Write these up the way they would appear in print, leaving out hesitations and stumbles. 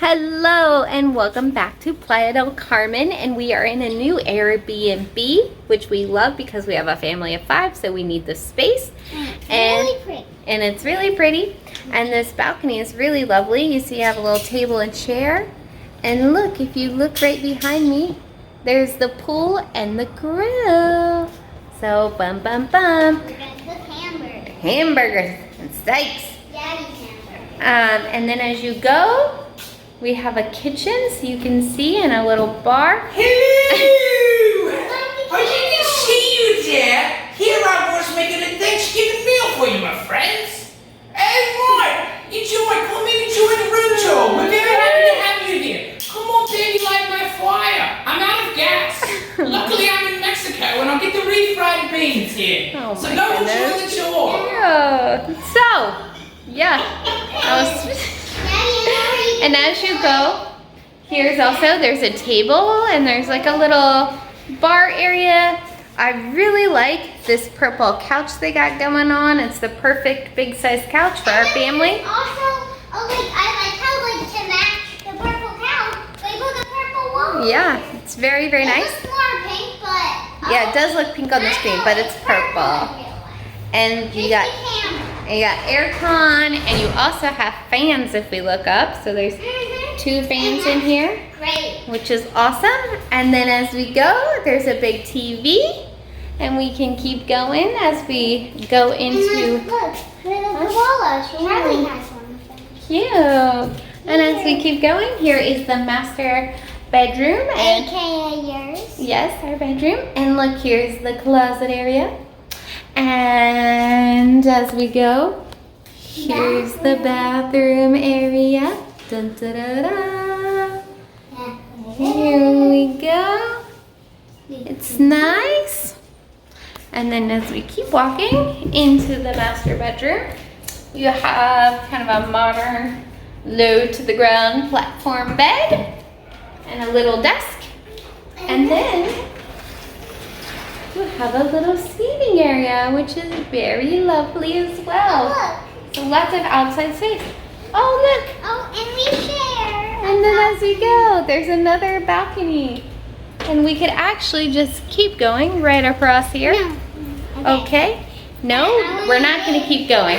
Hello and welcome back to Playa del Carmen, and we are in a new Airbnb, which we love because we have a family of 5, so we need the space. And it's really pretty. And this balcony is really lovely. You see you have a little table and chair. And look, if you look right behind me, there's the pool and the grill. So bum bum bum. We're gonna cook hamburgers. Hamburgers and steaks. Daddy's hamburgers. And then as you go, we have a kitchen, so you can see, and a little bar. Hello! I didn't see you there. Here I was making a Thanksgiving meal for you, my friends. Oh, right. Enjoy. Come in, enjoy the room tour. We're very happy to have you here. Come on, baby, light my fire. I'm out of gas. Luckily, I'm in Mexico, and I'll get the refried beans here. Oh, so my go goodness. enjoy the tour. And as you go, here's also, there's a table and there's like a little bar area. I really like this purple couch they got going on. It's the perfect big size couch for our family. Also, I like how to match the purple couch, they put the purple wall. Yeah, it's very, very nice. It looks more pink, but Yeah, it does look pink on the screen, but it's purple. And you got aircon, and you also have fans if we look up. So there's 2 fans in here, great, which is awesome. And then as we go, there's a big TV, and we can keep going as we go into. Look, little koalas. Charlie has one of them. Cute. And as we keep going, here is the master bedroom, and AKA yours. yes, our bedroom. And look, here's the closet area. And as we go, here's the bathroom area. Dun, da, da, da. Here we go. It's nice. And then as we keep walking into the master bedroom, you have kind of a modern, low to the ground platform bed and a little desk. And then you have a little seating area, which is very lovely as well. Look. So lots of outside space. Oh, look. Oh, and we share. And then as we go, there's another balcony. And we could actually just keep going right across here. No. Okay? No, we're not going to keep going.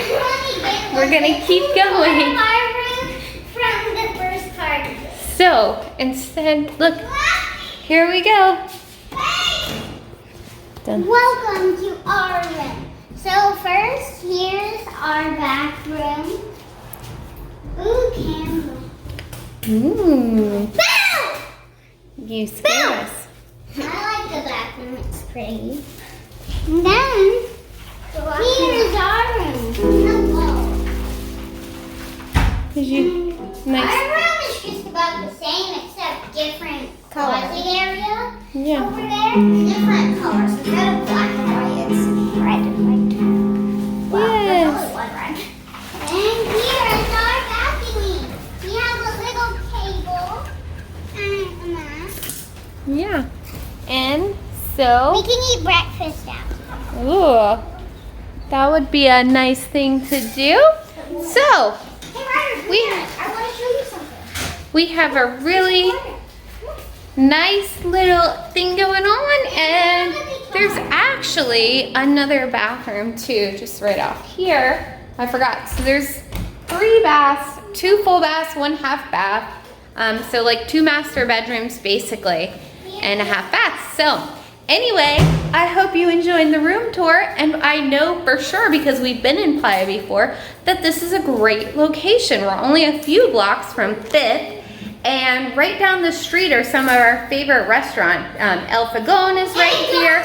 We're going to keep going. Our room from the first part. So instead, look, here we go. Dun. Welcome to our room. So first, here's our bathroom. Ooh, candle. Ooh, Boo! you scare us. I like the bathroom. It's pretty. And then here's our room. Hello. Did you nice? Our room is just about the same except different closet area. Yeah. Over there, different colors. Instead of black and white, it's red and white. Well, Yes. there's only one red. And here is our balcony. We have a little table and a mat. Yeah. And We so, can eat breakfast out. ooh, that would be a nice thing to do. So, Hey, Ryder, I want to show you something. we have a really nice little thing going on, and there's actually another bathroom too, just right off here. I forgot. So there's 3 baths, 2 full baths, 1 half bath. So like 2 master bedrooms basically, and a half bath. So anyway, I hope you enjoyed the room tour, and I know for sure, because we've been in Playa before, that this is a great location. We're only a few blocks from 5th. And right down the street are some of our favorite restaurants. El Fogon is right here.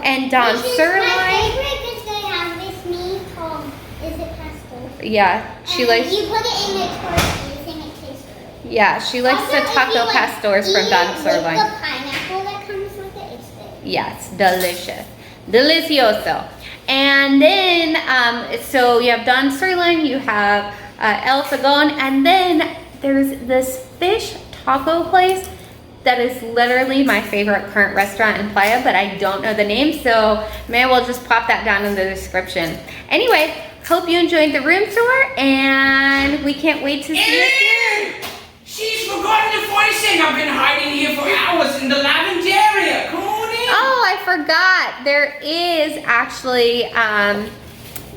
And Don Which is Sirloin. my favorite because they have this meat called, is it pesto? Yeah, she And likes. you put it in the tortillas and it tastes good. Yeah, she likes Also, the if taco you, like, pastors from eat Don it with Sirloin. the pineapple that comes with it, it's good. Yes, delicious. Delicioso. And then, so you have Don Sirloin, you have El Fogon, and then there's this fish taco place that is literally my favorite current restaurant in Playa, but I don't know the name, so maybe we'll just pop that down in the description. Anyway, hope you enjoyed the room tour, and we can't wait to see you soon. She's thing. I've been hiding here for hours in the lavender. Come on in. Oh, I forgot. There is actually,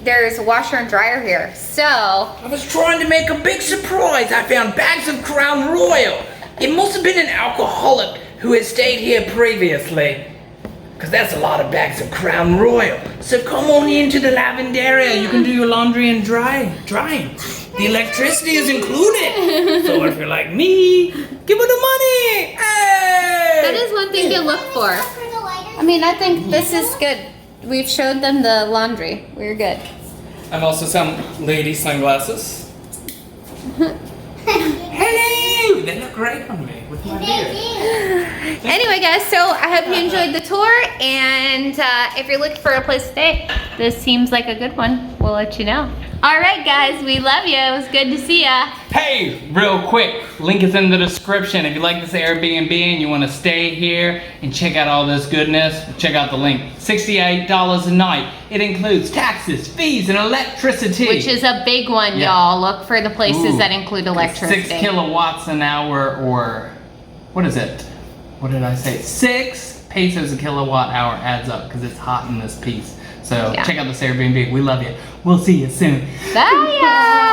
there's a washer and dryer here. So, I was trying to make a big surprise. I found bags of Crown Royal. It must have been an alcoholic who had stayed here previously. Because that's a lot of bags of Crown Royal. So come on into the lavender. You can do your laundry and drying. The electricity is included. So if you're like me, give her the money. Hey! that is one thing to look for. I mean, I think this is good. We've showed them the laundry. We're good. And also some lady sunglasses. Hello! They look great on me with my beard. Anyway, guys, so I hope you enjoyed the tour. And if you're looking for a place to stay, this seems like a good one. We'll let you know. All right, guys, we love you. It was good to see ya. Hey, real quick, link is in the description. If you like this Airbnb and you want to stay here and check out all this goodness, check out the link. $68 a night. It includes taxes, fees, and electricity. Which is a big one, Yeah. y'all. Look for the places Ooh. that include electricity. 6 kilowatts an hour, or what is it? What did I say? 6 pesos a kilowatt hour adds up because it's hot in this piece. So Yeah. check out this Airbnb. We love you. We'll see you soon. Bye, y'all.